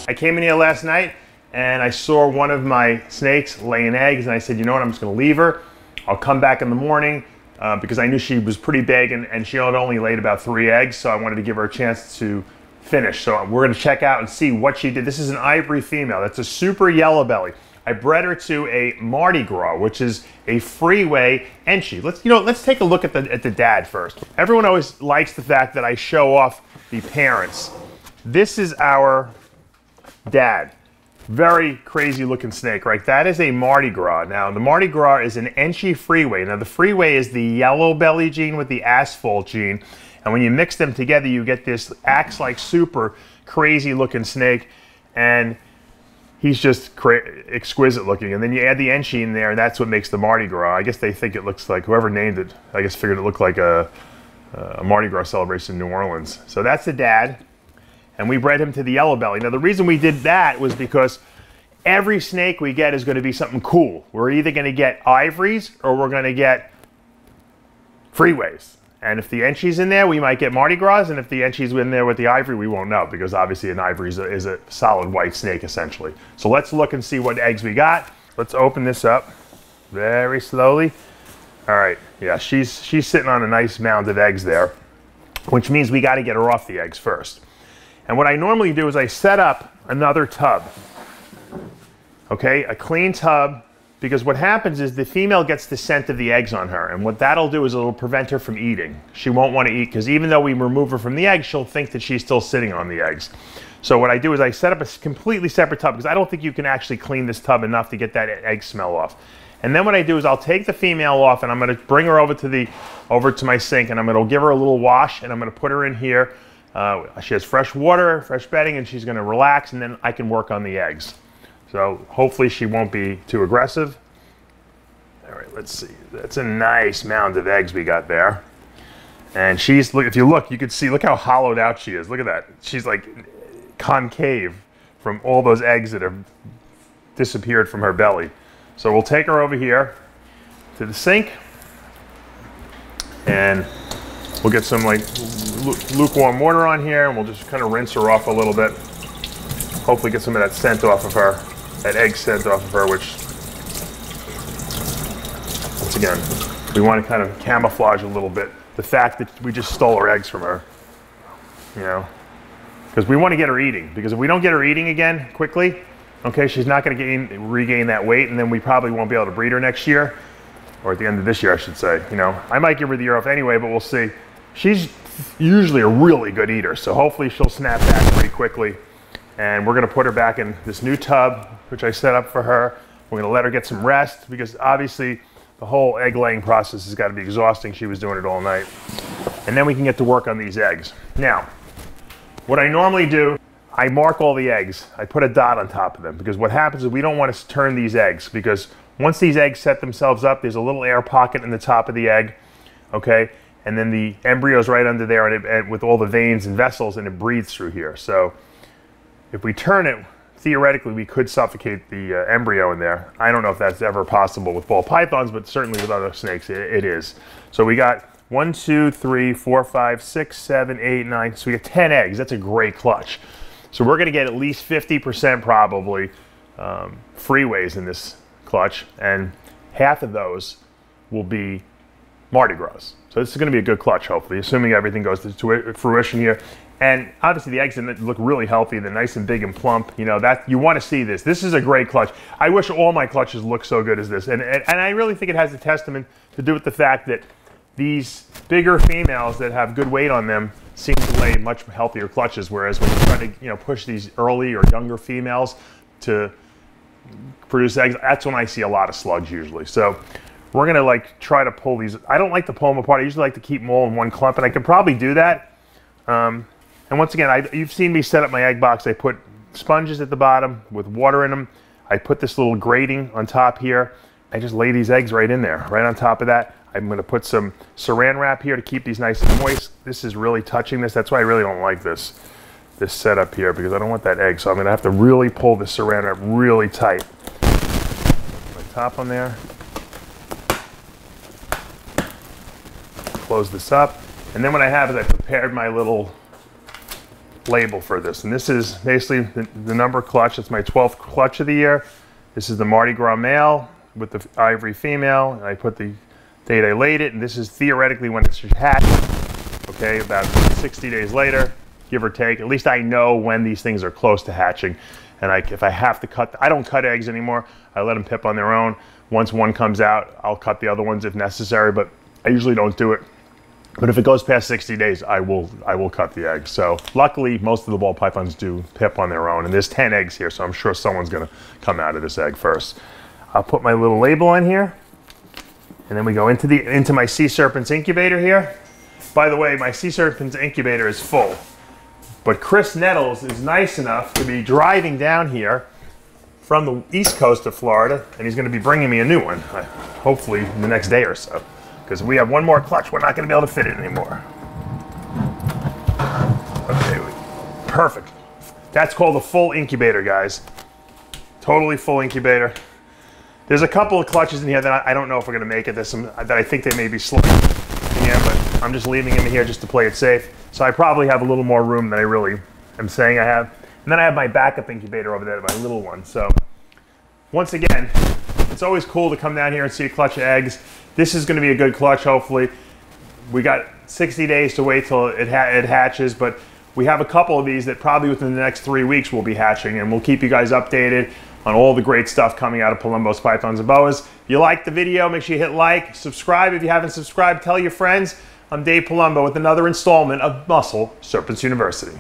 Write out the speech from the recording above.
I came in here last night and I saw one of my snakes laying eggs, and I said, you know what, I'm just gonna leave her. I'll come back in the morning because I knew she was pretty big, and she had only laid about 3 eggs, so I wanted to give her a chance to finish. So we're gonna check out and see what she did. This is an Ivory female. That's a super yellow belly. I bred her to a Mardi Gras, which is a freeway Enchi. Let's take a look at the dad first. Everyone always likes the fact that I show off the parents. This is our dad. Very crazy looking snake, right? That is a Mardi Gras. Now, the Mardi Gras is an Enchi Freeway. Now, the Freeway is the yellow belly gene with the asphalt gene. And when you mix them together, you get this acts like super crazy looking snake. And he's just exquisite looking. And then you add the Enchi in there, and that's what makes the Mardi Gras. I guess they think it looks like, whoever named it, I guess figured it looked like a Mardi Gras celebration in New Orleans. So that's the dad. And we bred him to the yellow belly. Now, the reason we did that was because every snake we get is going to be something cool. We're either going to get ivories or we're going to get freeways. And if the Enchi's in there, we might get Mardi Gras. And if the Enchi's in there with the ivory, we won't know, because obviously an ivory is a solid white snake, essentially. So let's look and see what eggs we got. Let's open this up very slowly. All right, yeah, she's sitting on a nice mound of eggs there, which means we got to get her off the eggs first. And what I normally do is I set up another tub, okay, a clean tub, because what happens is the female gets the scent of the eggs on her, and what that'll do is it'll prevent her from eating. She won't want to eat, because even though we remove her from the eggs, she'll think that she's still sitting on the eggs. So what I do is I set up a completely separate tub, because I don't think you can actually clean this tub enough to get that egg smell off. And then what I do is I'll take the female off, and I'm going to bring her over to my sink, and I'm going to give her a little wash, and I'm going to put her in here. She has fresh water, fresh bedding, and she's going to relax, and then I can work on the eggs. So hopefully she won't be too aggressive. All right, let's see. That's a nice mound of eggs we got there. And if you look, you can see, look how hollowed out she is. Look at that. She's like concave from all those eggs that have disappeared from her belly. So we'll take her over here to the sink, and we'll get some like lukewarm water on here, and we'll just kind of rinse her off a little bit. Hopefully get some of that scent off of her, that egg scent off of her, which, once again, we want to kind of camouflage a little bit the fact that we just stole her eggs from her, you know, because we want to get her eating. Because if we don't get her eating again quickly, okay, she's not going to regain that weight, and then we probably won't be able to breed her next year, or at the end of this year, I should say. You know, I might give her the year off anyway, but we'll see. She's usually a really good eater, so hopefully she'll snap back pretty quickly. And we're going to put her back in this new tub, which I set up for her. We're going to let her get some rest, because obviously the whole egg laying process has got to be exhausting. She was doing it all night. And then we can get to work on these eggs. Now, what I normally do, I mark all the eggs. I put a dot on top of them, because what happens is we don't want to turn these eggs, because once these eggs set themselves up, there's a little air pocket in the top of the egg, okay? And then the embryo's right under there, and with all the veins and vessels, and it breathes through here. So if we turn it, theoretically, we could suffocate the embryo in there. I don't know if that's ever possible with ball pythons, but certainly with other snakes, it is. So we got 1, 2, 3, 4, 5, 6, 7, 8, 9. So we got 10 eggs. That's a great clutch. So we're going to get at least 50% probably freeways in this clutch, and half of those will be Mardi Gras. So this is going to be a good clutch, hopefully, assuming everything goes to fruition here. And obviously the eggs look really healthy. They're nice and big and plump. You know, that you want to see this. This is a great clutch. I wish all my clutches looked so good as this. And I really think it has a testament to do with the fact that these bigger females that have good weight on them seem to lay much healthier clutches, whereas when you try to, you know, push these early or younger females to produce eggs, that's when I see a lot of slugs usually. So we're gonna like try to pull these. I don't like to pull them apart. I usually like to keep them all in one clump, and I could probably do that. And once again, you've seen me set up my egg box. I put sponges at the bottom with water in them. I put this little grating on top here. I just lay these eggs right in there, right on top of that. I'm going to put some saran wrap here to keep these nice and moist. This is really touching this. That's why I really don't like this setup here, because I don't want that egg. So I'm going to have to really pull the saran wrap really tight. My top on there. Close this up. And then what I have is I prepared my little label for this. And this is basically the number clutch. It's my 12th clutch of the year. This is the Mardi Gras male with the Ivory female. And I put the date I laid it. And this is theoretically when it should hatch. Okay, about 60 days later, give or take. At least I know when these things are close to hatching. And if I have to cut, I don't cut eggs anymore. I let them pip on their own. Once one comes out, I'll cut the other ones if necessary, but I usually don't do it. But if it goes past 60 days, I will cut the eggs. So luckily, most of the ball pythons do pip on their own. And there's 10 eggs here, so I'm sure someone's gonna come out of this egg first. I'll put my little label on here. And then we go into my Sea Serpents incubator here. By the way, my Sea Serpents incubator is full. But Chris Nettles is nice enough to be driving down here from the east coast of Florida, and he's going to be bringing me a new one, hopefully in the next day or so. Because we have one more clutch, we're not going to be able to fit it anymore. Okay, perfect. That's called a full incubator, guys. Totally full incubator. There's a couple of clutches in here that I don't know if we're going to make it. There's some that I think they may be slow. Yeah, but I'm just leaving them here just to play it safe. So I probably have a little more room than I really am saying I have. And then I have my backup incubator over there, my little one. So once again, it's always cool to come down here and see a clutch of eggs. This is going to be a good clutch, hopefully. We got 60 days to wait till it hatches, but we have a couple of these that probably within the next 3 weeks will be hatching, and we'll keep you guys updated on all the great stuff coming out of Palumbo's Pythons and Boas. If you liked the video, make sure you hit like, subscribe if you haven't subscribed, tell your friends. I'm Dave Palumbo with another installment of Muscle Serpents University.